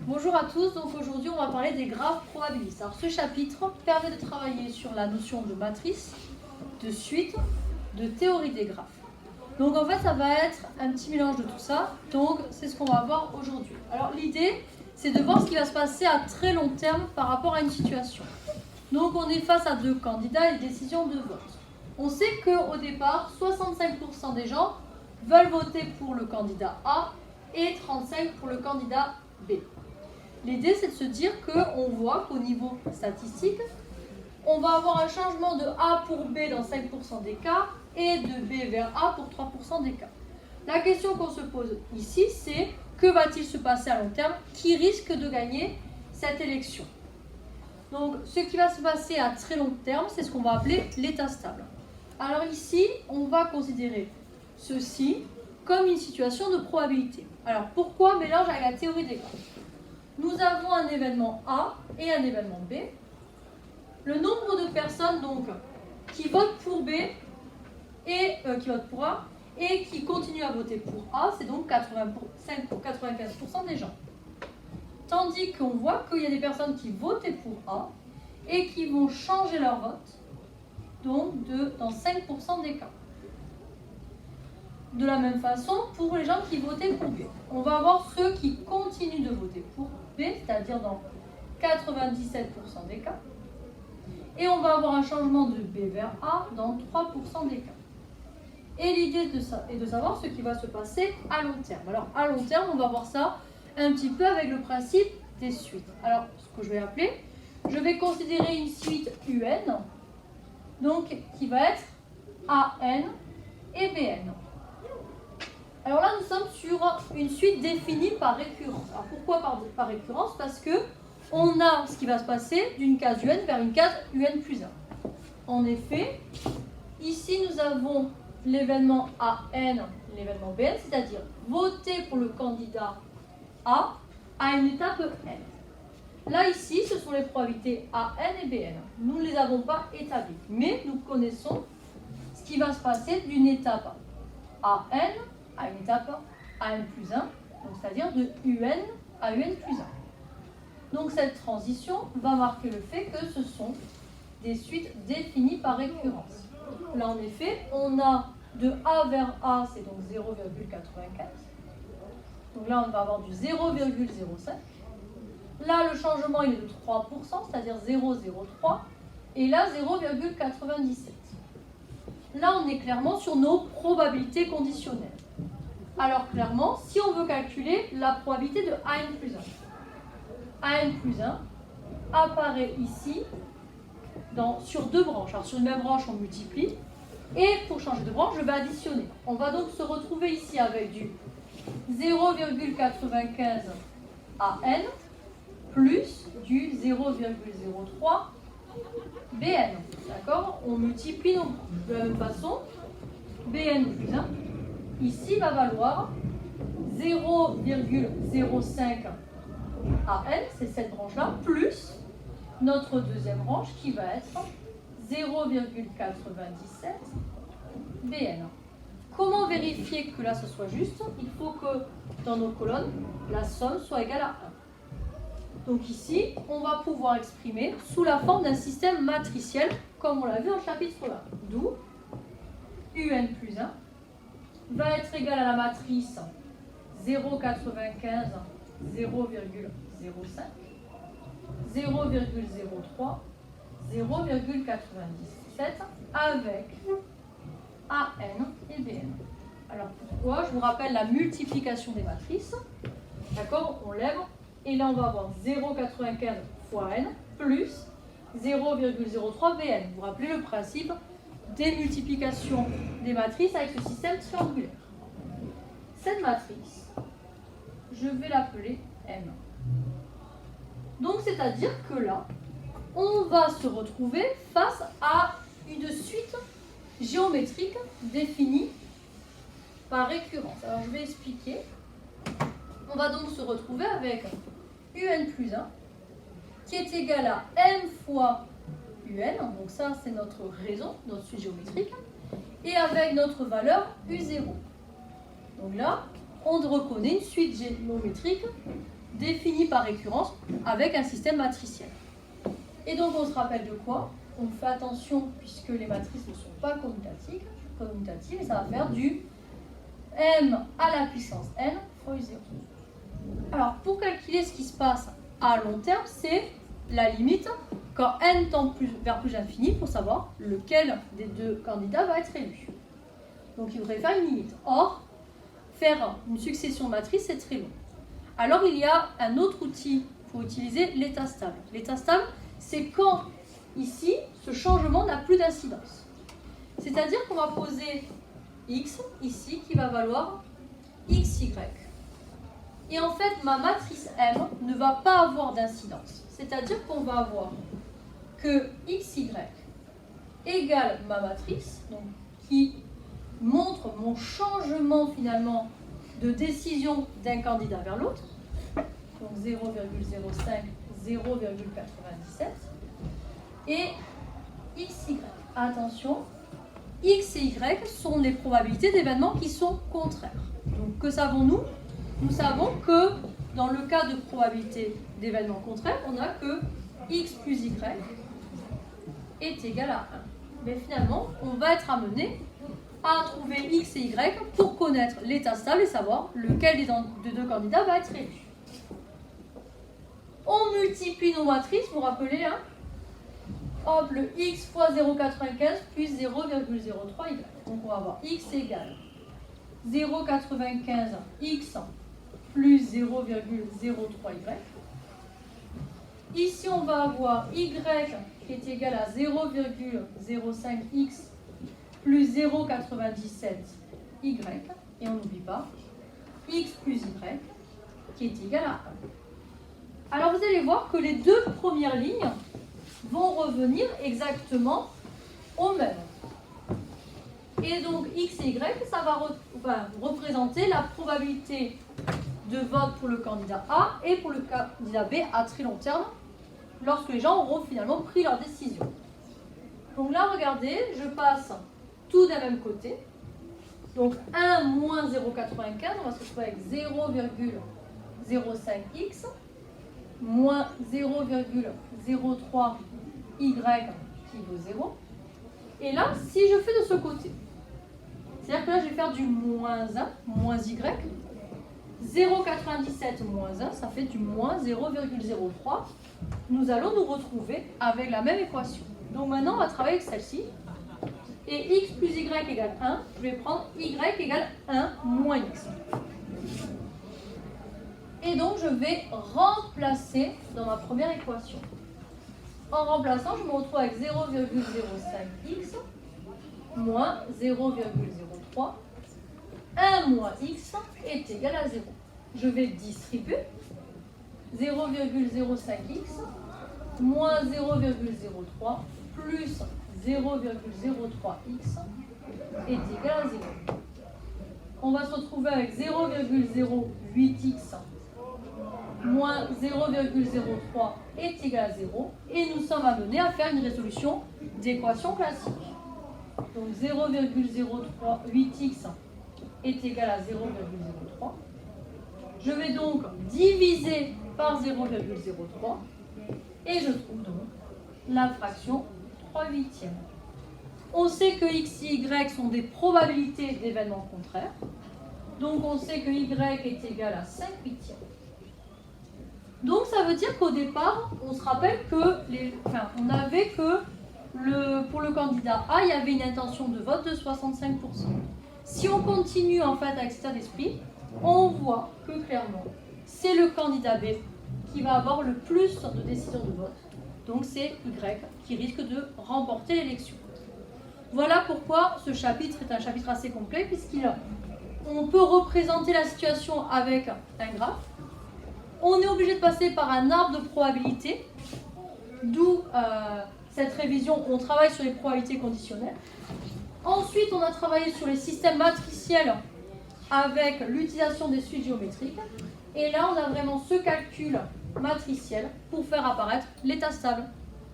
Bonjour à tous, donc aujourd'hui on va parler des graphes probabilistes. Alors ce chapitre permet de travailler sur la notion de matrice, de suite, de théorie des graphes. Donc en fait ça va être un petit mélange de tout ça, donc c'est ce qu'on va voir aujourd'hui. Alors l'idée c'est de voir ce qui va se passer à très long terme par rapport à une situation. Donc on est face à deux candidats et décisions de vote. On sait qu'au départ 65% des gens veulent voter pour le candidat A et 35% pour le candidat B. L'idée, c'est de se dire qu'on voit qu'au niveau statistique, on va avoir un changement de A pour B dans 5% des cas et de B vers A pour 3% des cas. La question qu'on se pose ici, c'est que va-t-il se passer à long terme? Qui risque de gagner cette élection? Donc, ce qui va se passer à très long terme, c'est ce qu'on va appeler l'état stable. Alors ici, on va considérer ceci comme une situation de probabilité. Alors, pourquoi mélange avec la théorie des graphes? Nous avons un événement A et un événement B. Le nombre de personnes donc qui votent pour B et qui votent pour A et qui continuent à voter pour A, c'est donc 85 pour 95% des gens. Tandis qu'on voit qu'il y a des personnes qui votaient pour A et qui vont changer leur vote, donc dans 5% des cas. De la même façon, pour les gens qui votaient pour B, on va avoir ceux qui continuent de voter pour B, c'est-à-dire dans 97% des cas. Et on va avoir un changement de B vers A dans 3% des cas. Et l'idée est de savoir ce qui va se passer à long terme. Alors, à long terme, on va voir ça un petit peu avec le principe des suites. Alors, ce que je vais appeler, je vais considérer une suite UN, donc qui va être AN et BN. Alors là, nous sommes sur une suite définie par récurrence. Alors pourquoi par récurrence? Parce que on a ce qui va se passer d'une case UN vers une case UN plus 1. En effet, ici nous avons l'événement AN, l'événement BN, c'est-à-dire voter pour le candidat A à une étape N. Là, ici, ce sont les probabilités AN et BN. Nous ne les avons pas établies, mais nous connaissons ce qui va se passer d'une étape AN à une étape AN plus 1, c'est-à-dire de UN à UN plus 1. Donc cette transition va marquer le fait que ce sont des suites définies par récurrence. Là en effet, on a de A vers A, c'est donc 0,95. Donc là on va avoir du 0,05. Là le changement il est de 3%, c'est-à-dire 0,03. Et là 0,97. Là on est clairement sur nos probabilités conditionnelles. Alors clairement, si on veut calculer la probabilité de AN plus 1, AN plus 1 apparaît ici sur deux branches. Alors sur une même branche, on multiplie. Et pour changer de branche, je vais additionner. On va donc se retrouver ici avec du 0,95 AN plus du 0,03 BN. D'accord? On multiplie donc de la même façon. BN plus 1. Ici va valoir 0,05 AN, c'est cette branche-là, plus notre deuxième branche qui va être 0,97 BN. Comment vérifier que là ce soit juste? Il faut que dans nos colonnes, la somme soit égale à 1. Donc ici, on va pouvoir exprimer sous la forme d'un système matriciel, comme on l'a vu en chapitre 1. D'où UN plus 1 va être égal à la matrice 0,95, 0,05, 0,03, 0,97 avec AN et BN. Alors pourquoi? Je vous rappelle la multiplication des matrices. D'accord? On lève et là on va avoir 0,95 fois N plus 0,03 BN. Vous vous rappelez le principe des multiplications des matrices avec ce système triangulaire. Cette matrice, je vais l'appeler M. Donc, c'est-à-dire que là, on va se retrouver face à une suite géométrique définie par récurrence. Alors, je vais expliquer. On va donc se retrouver avec UN plus 1 qui est égal à M fois UN, donc ça c'est notre raison, notre suite géométrique, et avec notre valeur U0. Donc là, on reconnaît une suite géométrique définie par récurrence avec un système matriciel. Et donc on se rappelle de quoi? On fait attention puisque les matrices ne sont pas commutatives et ça va faire du m à la puissance n fois u0. Alors pour calculer ce qui se passe à long terme, c'est la limite quand n tend vers plus l'infini pour savoir lequel des deux candidats va être élu. Donc il faudrait faire une limite. Or, faire une succession de matrices, c'est très long. Alors il y a un autre outil pour utiliser l'état stable. L'état stable, c'est quand, ici, ce changement n'a plus d'incidence. C'est-à-dire qu'on va poser x, ici, qui va valoir xy. Et en fait, ma matrice M ne va pas avoir d'incidence. C'est-à-dire qu'on va avoir que xy égale ma matrice, donc, qui montre mon changement finalement de décision d'un candidat vers l'autre, donc 0,05, 0,97, et xy. Attention, x et y sont les probabilités d'événements qui sont contraires. Donc que savons-nous? Nous savons que dans le cas de probabilité d'événements contraires, on a que x plus y est égal à 1. Mais finalement, on va être amené à trouver x et y pour connaître l'état stable et savoir lequel des deux candidats va être élu. On multiplie nos matrices, vous vous rappelez, hein? Hop, le x fois 0,95 plus 0,03y. Donc on va avoir x égale 0,95 x plus 0,03y. Ici, on va avoir y qui est égal à 0,05x plus 0,97y. Et on n'oublie pas x plus y qui est égal à 1. Alors vous allez voir que les deux premières lignes vont revenir exactement au même. Et donc x et y, ça va représenter la probabilité de vote pour le candidat A et pour le candidat B à très long terme, lorsque les gens auront finalement pris leur décision. Donc là, regardez, je passe tout d'un même côté. Donc 1 moins 0,95, on va se retrouver avec 0,05x moins 0,03y qui vaut 0. Et là, si je fais de ce côté, c'est-à-dire que là, je vais faire du moins 1, moins y. 0,97 moins 1, ça fait du moins 0,03. Nous allons nous retrouver avec la même équation. Donc maintenant, on va travailler avec celle-ci. Et x plus y égale 1, je vais prendre y égale 1 moins x. Et donc, je vais remplacer dans ma première équation. En remplaçant, je me retrouve avec 0,05x moins 0,03. 1 moins x est égal à 0. Je vais distribuer 0,05x moins 0,03 plus 0,03x est égal à 0. On va se retrouver avec 0,08x moins 0,03 est égal à 0 et nous sommes amenés à faire une résolution d'équation classique. Donc 0,08x est égal à 0,03. Je vais donc diviser par 0,03 et je trouve donc la fraction 3/8. On sait que x et y sont des probabilités d'événements contraires. Donc on sait que y est égal à 5/8. Donc ça veut dire qu'au départ, on se rappelle que on avait que pour le candidat A, il y avait une intention de vote de 65%. Si on continue en fait avec cet état d'esprit, on voit que clairement, c'est le candidat B qui va avoir le plus de décisions de vote. Donc c'est Y qui risque de remporter l'élection. Voilà pourquoi ce chapitre est un chapitre assez complet, puisqu'on peut représenter la situation avec un graphe. On est obligé de passer par un arbre de probabilité, d'où cette révision où on travaille sur les probabilités conditionnelles. Ensuite, on a travaillé sur les systèmes matriciels avec l'utilisation des suites géométriques. Et là, on a vraiment ce calcul matriciel pour faire apparaître l'état stable.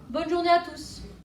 Bonne journée à tous!